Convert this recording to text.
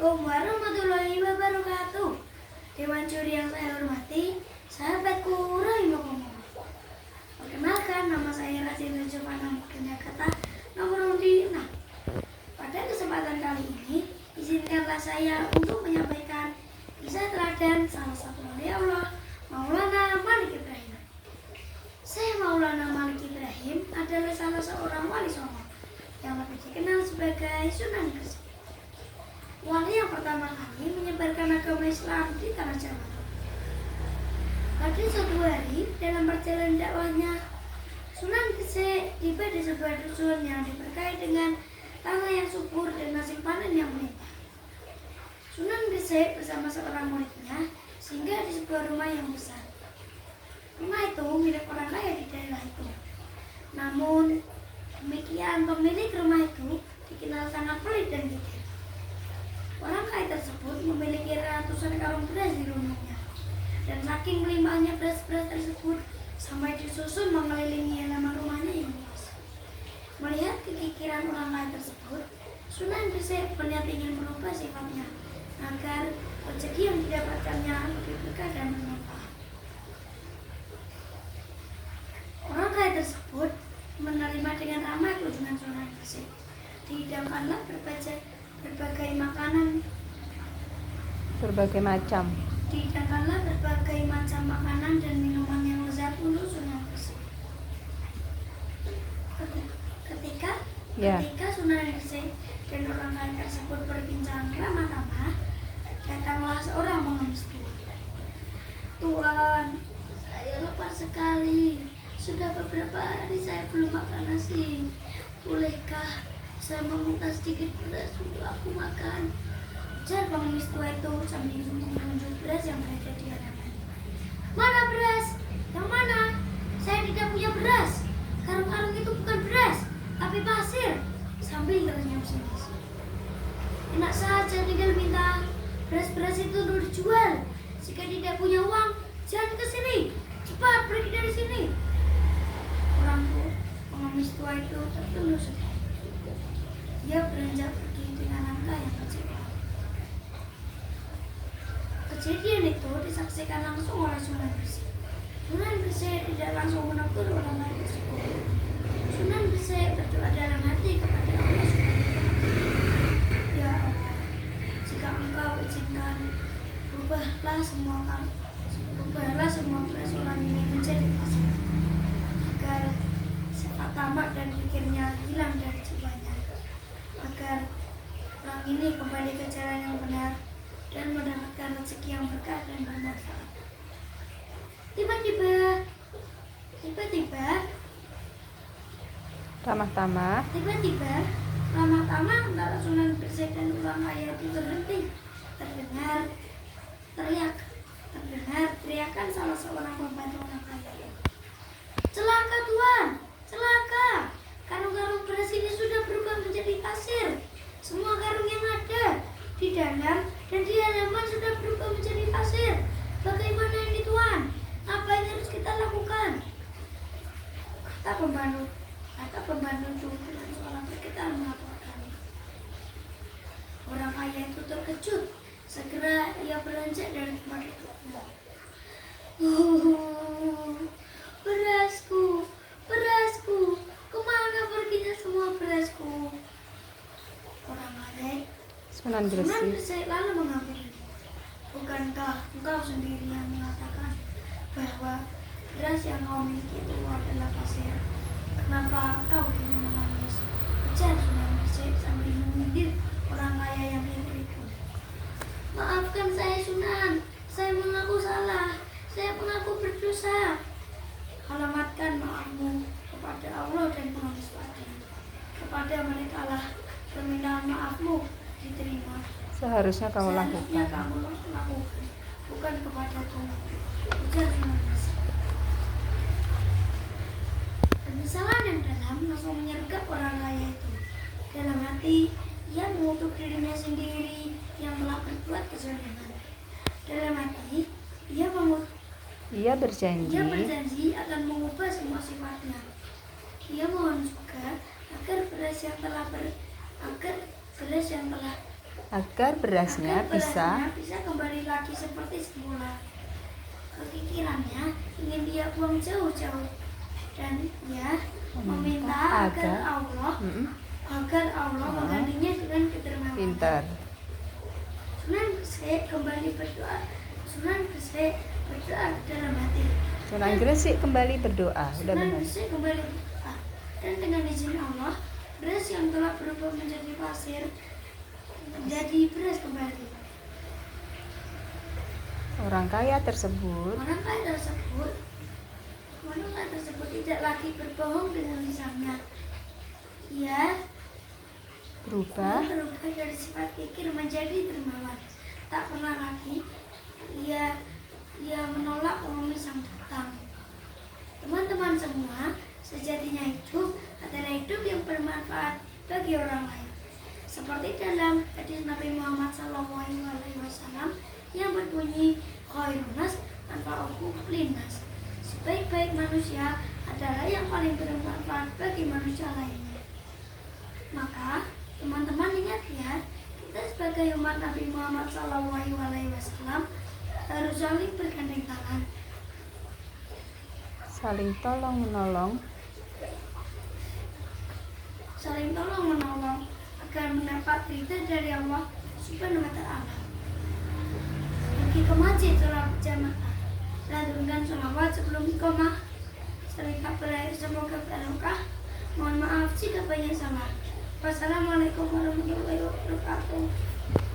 Assalamualaikum warahmatullahi wabarakatuh. Dewan Juri yang saya hormati, sahabatku rahimakumullah. Perkenalkan, nama saya Razin Jovana Kata nomor undi 6. Pada kesempatan kali ini, izinkanlah saya untuk menyampaikan kisah teladan salah satu wali Allah, Maulana Malik Ibrahim. Saya Maulana Malik Ibrahim adalah salah seorang wali songo yang lebih dikenal sebagai Sunan Gresik. Wali yang pertama kali menyebarkan agama Islam di tanah Jawa. Pada suatu hari, dalam perjalanan dakwahnya, Sunan Gresik tiba di sebuah dusun yang diberkahi dengan tanah yang subur dan hasil panen yang melimpah. Sunan Gresik bersama seorang muridnya singgah di sebuah rumah yang besar. Rumah itu milik orang kaya di daerah itu. Namun, demikian pemilik rumah itu dikenal sangat pelit dan gigih. Orang kaya tersebut memiliki ratusan karung beras di rumahnya, dan saking melimpahnya beras-beras tersebut sampai disusun mengelilingi halaman rumahnya yang luas. Melihat kekikiran orang kaya tersebut, Sunan Gresik berniat ingin merubah sifatnya agar rezeki yang didapatkannya lebih berkah dan bermanfaat. Orang kaya tersebut menerima dengan ramah kunjungan Sunan Gresik. Dihidangkanlah berbagai makanan, dihidangkanlah berbagai macam makanan dan minuman yang lezat untuk Sunan Gresik. Ketika Sunan Gresik dan orang kaya tersebut berbincang ramah-ramah, datanglah seorang pengemis tua. Tuan, saya lapar sekali. Sudah beberapa hari saya belum makan nasi. Bolehkah saya meminta sedikit beras untuk aku makan? Ujar pengemis tua itu sambil menunjuk beras yang berada di hadapan. Mana beras? Yang mana? Saya tidak punya beras. Karung-karung itu bukan beras, tapi pasir. Sambil tersenyum sinis. Enak saja tinggal minta. Beras-beras itu untuk dijual. Jika tidak punya uang, jangan ke sini. Cepat pergi dari sini. Orang pengemis tua itu tertunduk sekali. Dia beranjak pergi dengan langkah yang kecewa. Kejadian itu disaksikan langsung oleh Sunan Gresik. Sunan Gresik tidak langsung menegur orang lain tersebut. Sunan Gresik berdoa dalam hati kepada Allah Subhanahu wa Ta'ala. Ya Allah, jika Engkau izinkan, ubahlah semua beras orang ini menjadi pasir, agar sifat tamak dan pikirnya hilang dari jiwanya, agar orang ini kembali ke jalan yang benar dan mendapatkan rezeki yang berkah dan bermanfaat. Tiba-tiba ramah-tamah antara Sunan Gresik dan orang kaya itu terhenti. Terdengar teriakan salah seorang pembantu orang kaya. Celaka Tuan, celaka! Karung-karung beras ini sudah berubah menjadi pasir. Semua karung yang ada di dalam dan di halaman sudah berubah menjadi pasir. Bagaimana ini Tuan? Apa yang harus kita lakukan? Kata pembantu itu dengan suara bergetar melaporkan. Orang kaya itu terkejut. Segera ia beranjak dari tempat itu. Berasku, kemana perginya semua berasku? Orang kaya Sunan Gresik lalu menghampiri. Bukankah engkau sendiri yang mengatakan bahwa beras yang kau miliki itu adalah pasir? Kenapa kau kini menangis? Ujar Sunan Gresik sambil menyindir orang kaya yang itu. Maafkan saya Sunan, saya mengaku salah, saya mengaku berdosa. Alamatkan maafmu kepada Allah dan pengemis tadi. Kepada mereka lah permintaan maafmu diterima. Seharusnya kamu lakukan, bukan kepadaku. Ujar Sunan Gresik. Penyesalan yang dalam langsung menyergap orang kaya itu. Dalam hati, ia mengutuk dirinya sendiri yang telah berbuat kezaliman. Dalam hati, ia berjanji akan mengubah semua sifatnya. Ia mohon juga agar beras yang telah agar berasnya Agar bisa bisa kembali lagi seperti semula. Kepikirannya ingin dia buang jauh-jauh, dan dia meminta agar Allah menggantinya dengan kedermawanan. pintar. Sunan Gresik kembali berdoa. Sunan Gresik berdoa dalam hati. Sunan Gresik kembali berdoa. Udah Sunan benar. Gresik kembali berdoa. Dan dengan izin Allah, beras yang telah berubah menjadi pasir menjadi beras kembali. Orang kaya tersebut Orang kaya tersebut tidak lagi berbohong dengan lisannya. Ia berubah berubah dari sifat kikir menjadi dermawan. Tak pernah lagi ia menolak pengemis yang datang. Teman-teman semua, sejatinya hidup adalah hidup yang bermanfaat bagi orang lain. Seperti dalam hadis Nabi Muhammad SAW yang berbunyi, khairun nas anfa'uhum linnas. Sebaik-baik manusia adalah yang paling bermanfaat bagi manusia lainnya. Maka teman-teman ingat ya, kita sebagai umat Nabi Muhammad SAW harus saling bergandeng tangan, saling tolong menolong agar mendapat ridha dari Allah Subhanahu wa Ta'ala. Pergi ke masjid sholat berjamaah, lantunkan sholawat sebelum iqamah. Serta berakhir semoga barokah. Mohon maaf jika banyak salah. Wassalamualaikum warahmatullahi wabarakatuh.